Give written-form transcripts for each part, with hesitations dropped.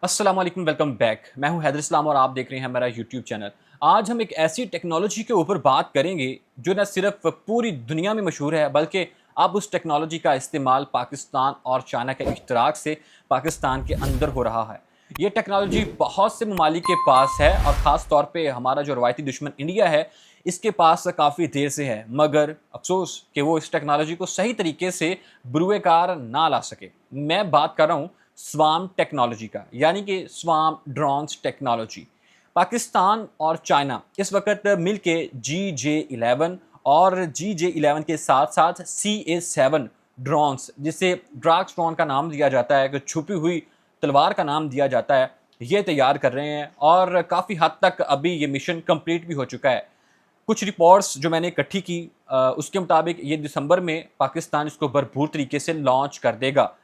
अस्सलाम वालेकुम, welcome back. मैं हूं हैदर इस्लाम और आप देख रहे हैं मेरा यूट्यूब चैनल। आज हम एक ऐसी टेक्नोलॉजी के ऊपर बात करेंगे जो न सिर्फ पूरी दुनिया में मशहूर है, बल्कि अब उस टेक्नोलॉजी का इस्तेमाल पाकिस्तान और चाइना के इश्तराक से पाकिस्तान के अंदर हो रहा है। ये टेक्नोलॉजी बहुत से ममालिक के पास है और ख़ास तौर पे हमारा जो रवायती दुश्मन इंडिया है, इसके पास काफ़ी देर से है, मगर अफसोस कि वो इस टेक्नोलॉजी को सही तरीके से बुरुए कार ना ला सके। मैं बात कर रहा हूँ स्वार्म टेक्नोलॉजी का, यानी कि स्वार्म ड्रोन्स टेक्नोलॉजी। पाकिस्तान और चाइना इस वक्त मिल के GJ-11 और GJ-11 के साथ साथ CA-7 ड्रोन्स, जिसे ड्राक्स ड्रोन का नाम दिया जाता है, कि छुपी हुई तलवार का नाम दिया जाता है, ये तैयार कर रहे हैं और काफ़ी हद तक अभी ये मिशन कंप्लीट भी हो चुका है। कुछ रिपोर्ट्स जो मैंने इकट्ठी की उसके मुताबिक ये दिसंबर में पाकिस्तान इसको भरपूर तरीके से लॉन्च कर देगा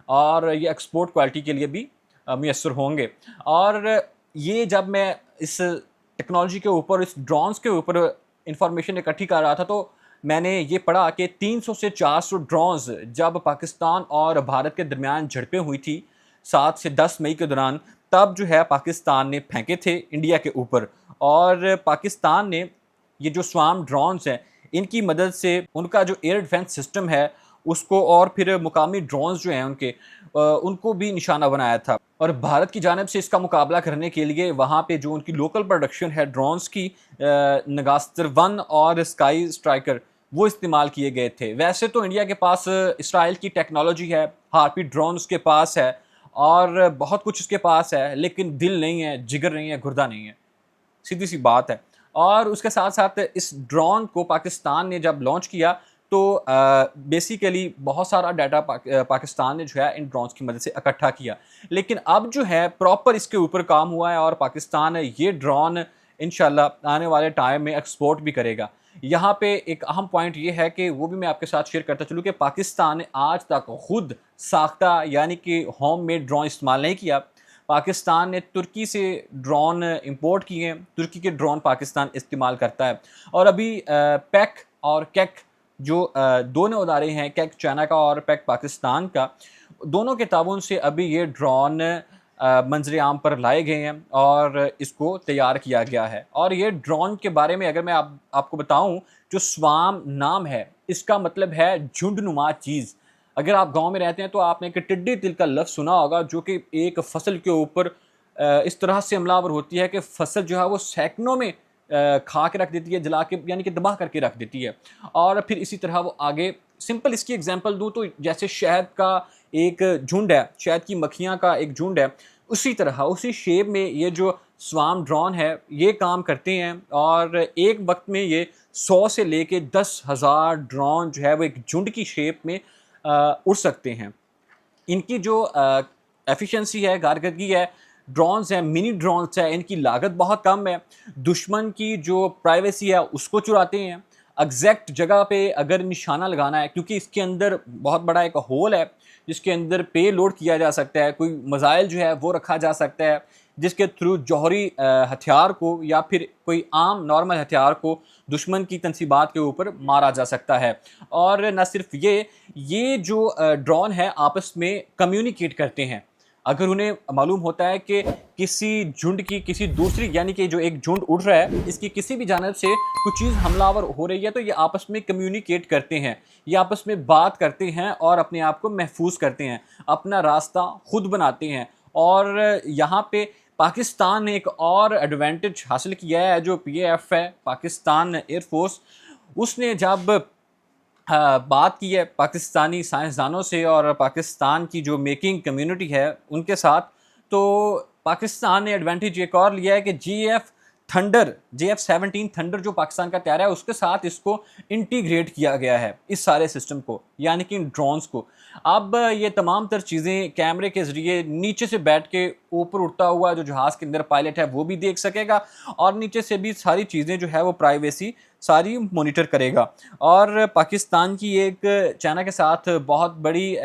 और ये एक्सपोर्ट क्वालिटी के लिए भी मुयस्सर होंगे। और ये जब मैं इस टेक्नोलॉजी के ऊपर, इस ड्रोन्स के ऊपर इंफॉर्मेशन इकट्ठी कर रहा था, तो मैंने ये पढ़ा कि 300 से 400 ड्रोन्स जब पाकिस्तान और भारत के दरमियान झड़पें हुई थी 7 से 10 मई के दौरान, तब जो है पाकिस्तान ने फेंके थे इंडिया के ऊपर। और पाकिस्तान ने ये जो स्वार्म ड्रोन्स हैं, इनकी मदद से उनका जो एयर डिफेंस सिस्टम है उसको, और फिर मुकामी ड्रोन्स जो हैं उनको भी निशाना बनाया था। और भारत की जानिब से इसका मुकाबला करने के लिए वहाँ पे जो उनकी लोकल प्रोडक्शन है ड्रोन्स की, नगास्तर 1 और स्काई स्ट्राइकर, वो इस्तेमाल किए गए थे। वैसे तो इंडिया के पास इसराइल की टेक्नोलॉजी है, हार्पी ड्रोन उसके पास है और बहुत कुछ उसके पास है, लेकिन दिल नहीं है, जिगर नहीं है, गुर्दा नहीं है, सीधी सी बात है। और उसके साथ साथ इस ड्रोन को पाकिस्तान ने जब लॉन्च किया तो बेसिकली बहुत सारा डाटा पाकिस्तान ने जो है इन ड्रोन्स की मदद से इकट्ठा किया। लेकिन अब जो है प्रॉपर इसके ऊपर काम हुआ है और पाकिस्तान ये ड्रोन इंशाल्लाह आने वाले टाइम में एक्सपोर्ट भी करेगा। यहाँ पे एक अहम पॉइंट ये है कि वो भी मैं आपके साथ शेयर करता चलूँ कि पाकिस्तान ने आज तक खुद साख्ता यानी कि होम मेड ड्रोन इस्तेमाल नहीं किया। पाकिस्तान ने तुर्की से ड्रोन इंपोर्ट किए हैं, तुर्की के ड्रोन पाकिस्तान इस्तेमाल करता है। और अभी पैक और कैक जो दोनों अदारे हैं, कैक चाइना का और पैक पाकिस्तान का, दोनों के ताउन से अभी ये ड्रोन मंजर आम पर लाए गए हैं और इसको तैयार किया गया है। और ये ड्रोन के बारे में अगर मैं आपको बताऊं, जो स्वार्म नाम है, इसका मतलब है झुंडनुमा चीज़। अगर आप गांव में रहते हैं तो आपने एक टिड्डी तिल का लफ्ज़ सुना होगा, जो कि एक फसल के ऊपर इस तरह से हमलावर होती है कि फसल जो है वो सैकड़ों में खा के रख देती है, जला के, यानी कि तबाह करके रख देती है। और फिर इसी तरह वो आगे, सिंपल इसकी एग्जांपल दूं तो जैसे शहद का एक झुंड है, शहद की मक्खियाँ का एक झुंड है, उसी तरह उसी शेप में ये जो स्वार्म ड्रोन है ये काम करते हैं। और एक वक्त में ये 100 से लेके 10,000 ड्रोन जो है वो एक झुंड की शेप में उड़ सकते हैं। इनकी जो एफिशिएंसी है, कारकर्दगी है, ड्रोन्स हैं, मिनी ड्रोन्स है, इनकी लागत बहुत कम है, दुश्मन की जो प्राइवेसी है उसको चुराते हैं। एग्जैक्ट जगह पे अगर निशाना लगाना है, क्योंकि इसके अंदर बहुत बड़ा एक होल है जिसके अंदर पे लोड किया जा सकता है, कोई मज़ाइल जो है वो रखा जा सकता है, जिसके थ्रू जौहरी हथियार को या फिर कोई आम नॉर्मल हथियार को दुश्मन की तनसीबात के ऊपर मारा जा सकता है। और न सिर्फ ये जो ड्रोन है आपस में कम्युनिकेट करते हैं। अगर उन्हें मालूम होता है कि किसी झुंड की किसी दूसरी, यानी कि जो एक झुंड उड़ रहा है, इसकी किसी भी जानब से कुछ चीज़ हमलावर हो रही है, तो ये आपस में कम्युनिकेट करते हैं, ये आपस में बात करते हैं और अपने आप को महफूज करते हैं, अपना रास्ता खुद बनाते हैं। और यहाँ पे पाकिस्तान ने एक और एडवांटेज हासिल किया है, जो PAF है, पाकिस्तान एयरफोर्स, उसने जब बात की है पाकिस्तानी साइंसदानों से और पाकिस्तान की जो मेकिंग कम्युनिटी है उनके साथ, तो पाकिस्तान ने एडवांटेज एक और लिया है कि JF-17 थंडर जो पाकिस्तान का तैयार है, उसके साथ इसको इंटीग्रेट किया गया है, इस सारे सिस्टम को, यानी कि ड्रोन्स को। अब ये तमाम तर चीज़ें कैमरे के ज़रिए नीचे से बैठ के ऊपर उड़ता हुआ जो जहाज़ के अंदर पायलट है वो भी देख सकेगा, और नीचे से भी सारी चीज़ें जो है वो प्राइवेसी सारी मॉनिटर करेगा। और पाकिस्तान की एक चाइना के साथ बहुत बड़ी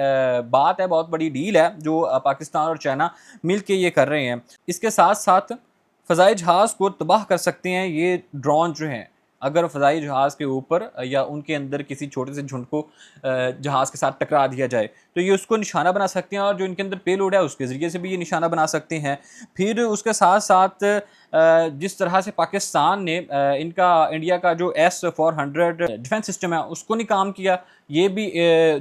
बात है, बहुत बड़ी डील है जो पाकिस्तान और चाइना मिल के ये कर रहे हैं। इसके साथ साथ फ़ज़ाई जहाज़ को तबाह कर सकते हैं ये ड्रोन जो हैं, اگر فضائی جہاز کے اوپر یا ان کے اندر کسی چھوٹے سے جھنڈ کو جہاز کے ساتھ ٹکرا دیا جائے تو یہ اس کو نشانہ بنا سکتے ہیں، اور جو ان کے اندر پے لوڈ ہے اس کے ذریعے سے بھی یہ نشانہ بنا سکتے ہیں۔ پھر اس کے ساتھ ساتھ جس طرح سے پاکستان نے انڈیا کا جو S-400 ڈیفنس سسٹم ہے اس کو نہیں کام کیا، یہ بھی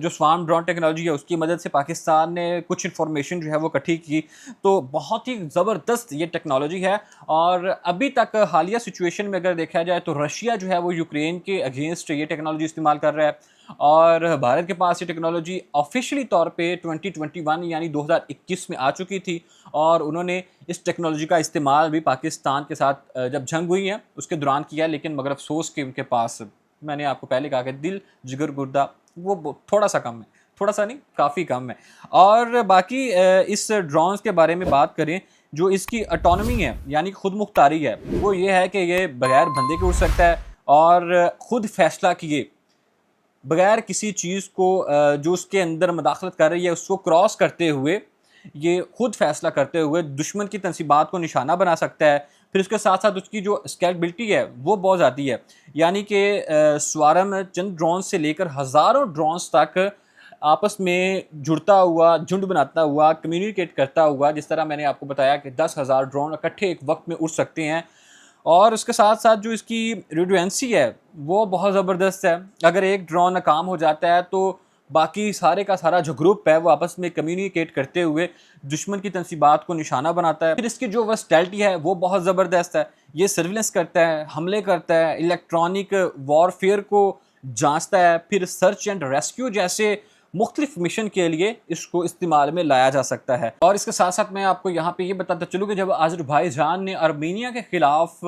جو سوارم ڈرون ٹیکنالوجی ہے اس کی مدد سے پاکستان نے کچھ انفارمیشن جو ہے وہ اکٹھی کی، تو بہت ہی زبردست یہ ٹیکنالوجی ہے۔ اور ابھی تک حالیہ سچویشن میں اگر دیکھا جائے تو رشیا جو ہے وہ یوکرین کے اگینسٹ یہ ٹیکنالوجی استعمال کر رہا ہے، اور بھارت کے پاس یہ ٹیکنالوجی آفیشلی طور پہ 2021 یعنی 2021 میں آ چکی تھی، اور انہوں نے اس ٹیکنالوجی کا استعمال بھی پاکستان کے ساتھ جب جنگ ہوئی ہے اس کے دوران کیا، لیکن مگر افسوس کہ ان کے پاس، میں نے آپ کو پہلے کہا کہ دل جگر گردہ وہ تھوڑا سا کم ہے، تھوڑا سا نہیں کافی کم ہے۔ اور باقی اس ڈرونز کے بارے میں بات کریں، جو اس کی اٹانومی ہے یعنی خود مختاری ہے، وہ یہ ہے کہ یہ بغیر بندے کے اڑ سکتا ہے، اور خود فیصلہ کیے بغیر کسی چیز کو جو اس کے اندر مداخلت کر رہی ہے اس کو کراس کرتے ہوئے، یہ خود فیصلہ کرتے ہوئے دشمن کی تنصیبات کو نشانہ بنا سکتا ہے۔ پھر اس کے ساتھ ساتھ اس کی جو اسکیلبلٹی ہے وہ بہت زیادہ ہے، یعنی کہ سوارم چند ڈرونز سے لے کر ہزاروں ڈرونز تک آپس میں جڑتا ہوا، جھنڈ بناتا ہوا، کمیونیکیٹ کرتا ہوا، جس طرح میں نے آپ کو بتایا کہ 10,000 ڈرون اکٹھے ایک وقت میں اڑ سکتے ہیں۔ اور اس کے ساتھ ساتھ جو اس کی ریڈوینسی ہے وہ بہت زبردست ہے، اگر ایک ڈرون ناکام ہو جاتا ہے تو باقی سارے کا سارا جو گروپ ہے وہ آپس میں کمیونیکیٹ کرتے ہوئے دشمن کی تنصیبات کو نشانہ بناتا ہے۔ پھر اس کی جو ورسٹیلٹی ہے وہ بہت زبردست ہے، یہ سرویلنس کرتا ہے، حملے کرتا ہے، الیکٹرانک وارفیئر کو جانچتا ہے، پھر سرچ اینڈ ریسکیو جیسے مختلف مشن کے لیے اس کو استعمال میں لایا جا سکتا ہے۔ اور اس کے ساتھ ساتھ میں آپ کو یہاں پہ یہ بتاتا چلوں کہ جب آذربائیجان نے ارمینیا کے خلاف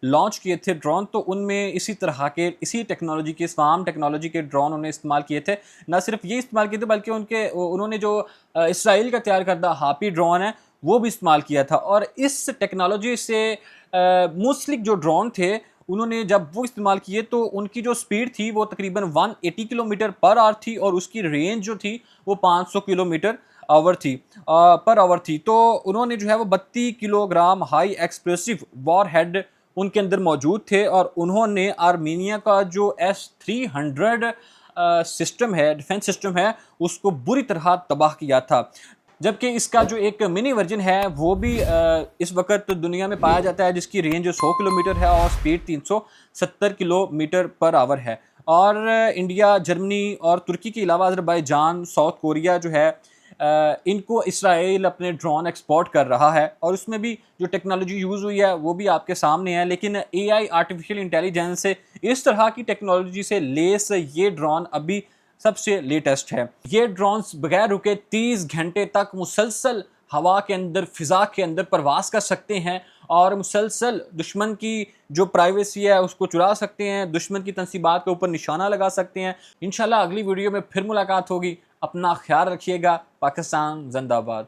لانچ کیے تھے ڈرون، تو ان میں اسی طرح کے اسی ٹیکنالوجی کے سوارم ٹیکنالوجی کے ڈرون انہوں نے استعمال کیے تھے۔ نہ صرف یہ استعمال کیے تھے بلکہ انہوں نے جو اسرائیل کا تیار کردہ ہاپی ڈرون ہے وہ بھی استعمال کیا تھا۔ اور اس ٹیکنالوجی سے منسلک جو ڈرون تھے انہوں نے جب وہ استعمال کیے تو ان کی جو سپیڈ تھی وہ تقریباً 180 کلومیٹر پر آور تھی، اور اس کی رینج جو تھی وہ 500 کلومیٹر پر آور تھی۔ تو انہوں نے جو ہے وہ 32 کلوگرام ہائی ایکسپلوسیو وار ہیڈ ان کے اندر موجود تھے، اور انہوں نے آرمینیا کا جو S-300 سسٹم ہے، ڈیفنس سسٹم ہے، اس کو بری طرح تباہ کیا تھا۔ جبکہ اس کا جو ایک منی ورژن ہے وہ بھی اس وقت دنیا میں پایا جاتا ہے، جس کی رینج 100 کلومیٹر ہے اور سپیڈ 370 کلومیٹر پر آور ہے۔ اور انڈیا، جرمنی اور ترکی کے علاوہ آذربائیجان، ساؤتھ کوریا جو ہے ان کو اسرائیل اپنے ڈرون ایکسپورٹ کر رہا ہے، اور اس میں بھی جو ٹیکنالوجی یوز ہوئی ہے وہ بھی آپ کے سامنے ہے۔ لیکن AI آرٹیفیشل انٹیلیجنس سے اس طرح کی ٹیکنالوجی سے لیس یہ ڈرون ابھی سب سے لیٹسٹ ہے۔ یہ ڈرونز بغیر رکے 30 گھنٹے تک مسلسل ہوا کے اندر، فضا کے اندر پرواز کر سکتے ہیں، اور مسلسل دشمن کی جو پرائیویسی ہے اس کو چرا سکتے ہیں، دشمن کی تنصیبات کے اوپر نشانہ لگا سکتے ہیں۔ انشاءاللہ اگلی ویڈیو میں پھر ملاقات ہوگی، اپنا خیال رکھیے گا۔ پاکستان زندہ باد۔